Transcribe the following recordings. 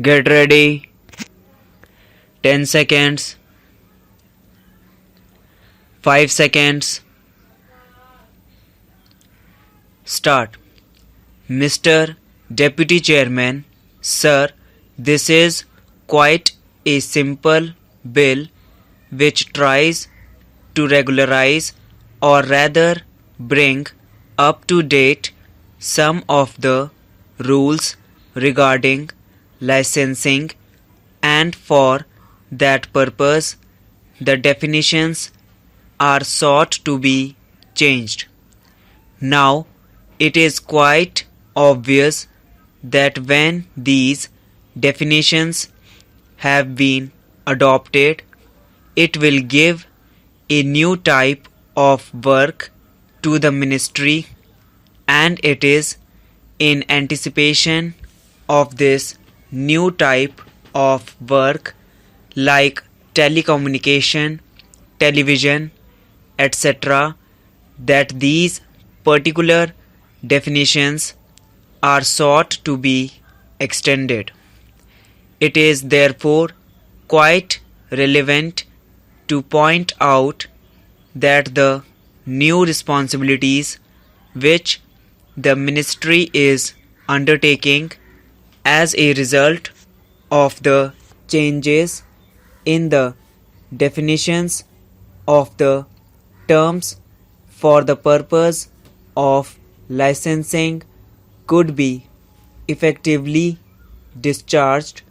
Get ready. 10 seconds. 5 seconds. Start. Mr. Deputy Chairman, sir, this is quite a simple bill which tries to regularize or rather bring up to date some of the rules regarding licensing, and for that purpose the definitions are sought to be changed. Now it is quite obvious that when these definitions have been adopted, it will give a new type of work to the ministry, and it is in anticipation of this new type of work like telecommunication, television, etc., that these particular definitions are sought to be extended. It is therefore quite relevant to point out that the new responsibilities which the ministry is undertaking as a result of the changes in the definitions of the terms for the purpose of licensing could be effectively discharged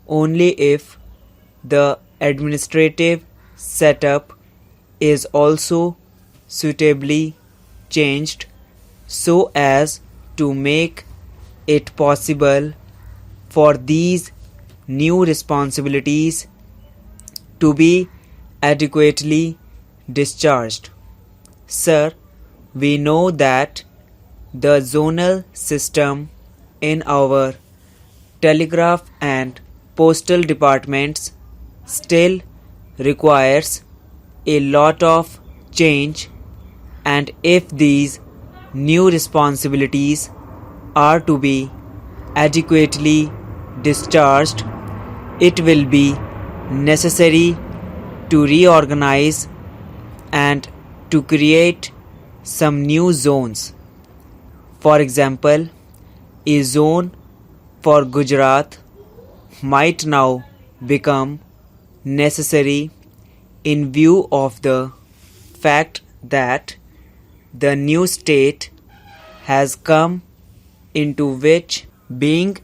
only if the administrative setup is also suitably changed so as to make it possible for these new responsibilities to be adequately discharged. Sir, we know that the zonal system in our telegraph and postal departments still requires a lot of change, and if these new responsibilities are to be adequately discharged, it will be necessary to reorganize and to create some new zones. For example, a zone for Gujarat might now become necessary in view of the fact that the new state has come into which being,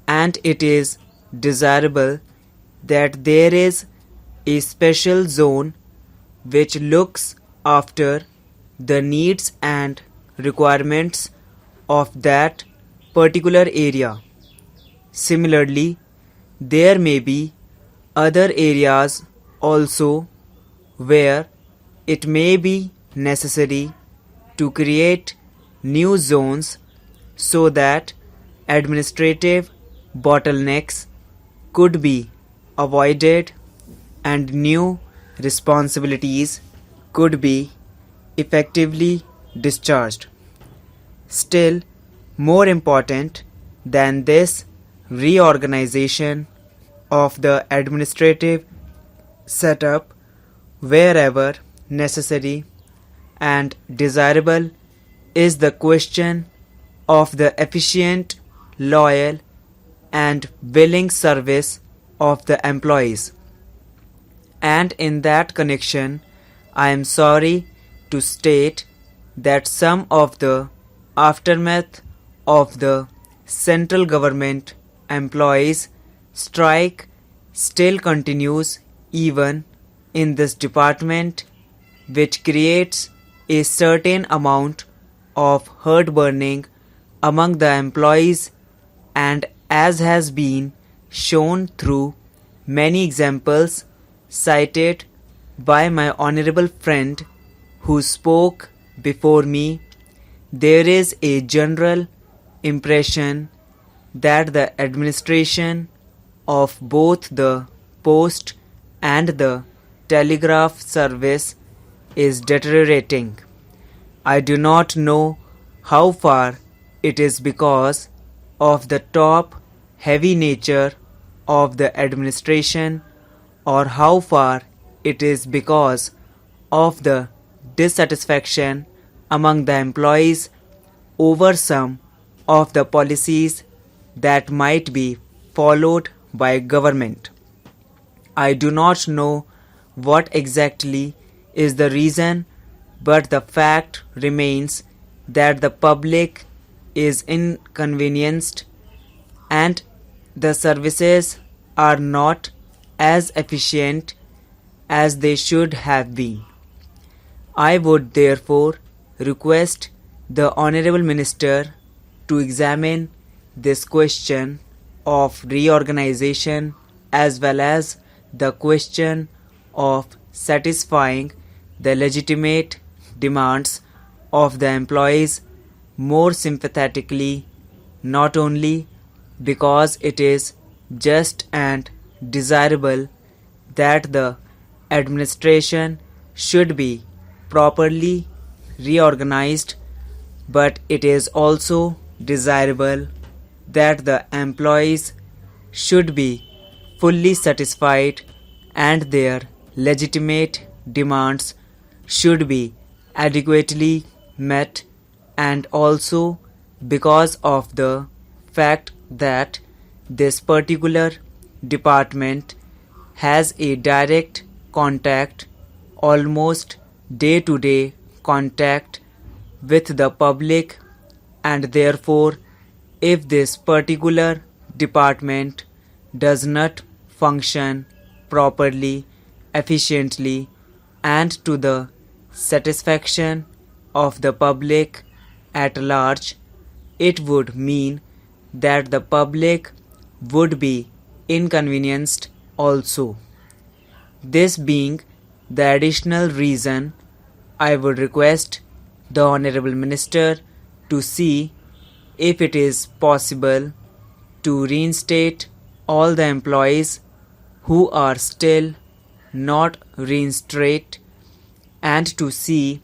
and it is desirable that there is a special zone which looks after the needs and requirements of that particular area. Similarly, there may be other areas also where it may be necessary to create new zones so that administrative bottlenecks could be avoided and new responsibilities could be effectively discharged. Still, more important than this reorganization of the administrative setup wherever necessary and desirable is the question of the efficient, loyal, and willing service of the employees. And in that connection, I am sorry to state that some of the aftermath of the central government employees strike still continues even in this department, which creates a certain amount of heartburning among the employees, and as has been shown through many examples cited by my honorable friend who spoke before me, there is a general impression that the administration of both the post and the telegraph service is deteriorating. I do not know how far it is because of the top heavy nature of the administration, or how far it is because of the dissatisfaction among the employees over some of the policies that might be followed by government. I do not know what exactly is the reason, but the fact remains that the public is inconvenienced and the services are not as efficient as they should have been. I would therefore request the Honorable Minister to examine this question of reorganization as well as the question of satisfying the legitimate demands of the employees more sympathetically, not only because it is just and desirable that the administration should be properly reorganized, but it is also desirable that the employees should be fully satisfied and their legitimate demands should be adequately met, and also because of the fact that this particular department has a direct contact, almost day-to-day contact with the public, and therefore if this particular department does not function properly, efficiently, and to the satisfaction of the public at large, it would mean that the public would be inconvenienced also. This being the additional reason, I would request the Honorable Minister to see if it is possible to reinstate all the employees who are still not reinstated, and to see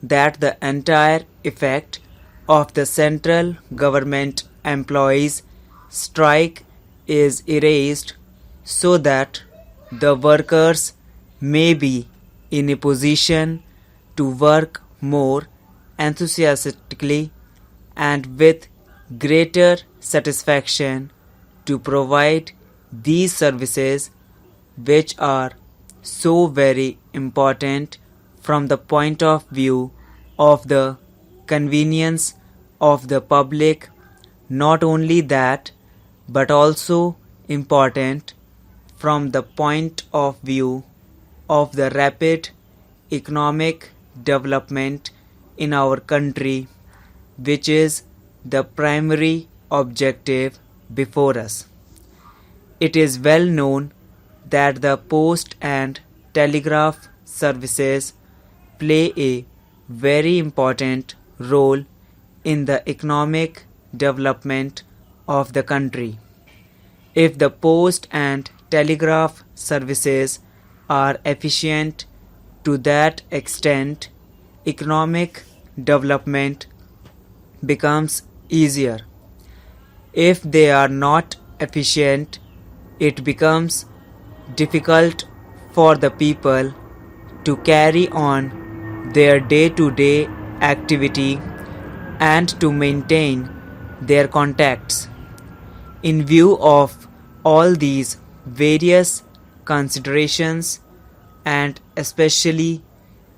that the entire effect of the central government employees strike is erased, so that the workers may be in a position to work more enthusiastically and with greater satisfaction to provide these services, which are so very important from the point of view of the convenience of the public. Not only that, but also important from the point of view of the rapid economic development in our country, which is the primary objective before us. It is well known that the post and telegraph services play a very important role in the economic development of the country. If the post and telegraph services are efficient to that extent, economic development becomes easier. If they are not efficient, it becomes difficult for the people to carry on their day-to-day activity and to maintain their contacts. In view of all these various considerations, and especially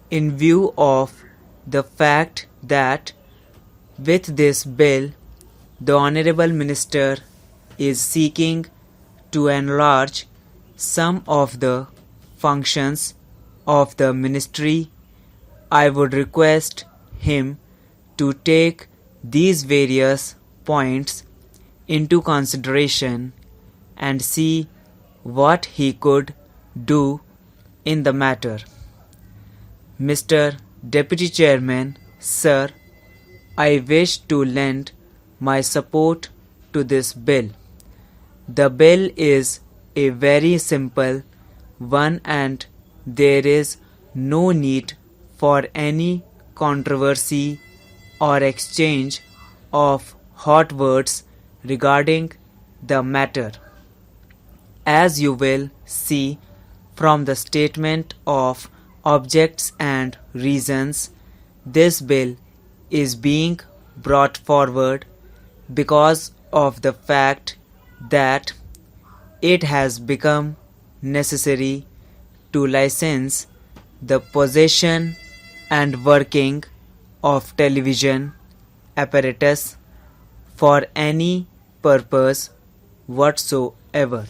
in view of the fact that with this bill the Honorable Minister is seeking to enlarge some of the functions of the ministry, I would request him to take these various points into consideration and see what he could do in the matter. Mr. Deputy Chairman, Sir, I wish to lend my support to this bill. The bill is a very simple one and there is no need for any controversy or exchange of hot words regarding the matter. As you will see from the statement of objects and reasons, this bill is being brought forward because of the fact that it has become necessary to license the possession and working of television apparatus for any purpose whatsoever.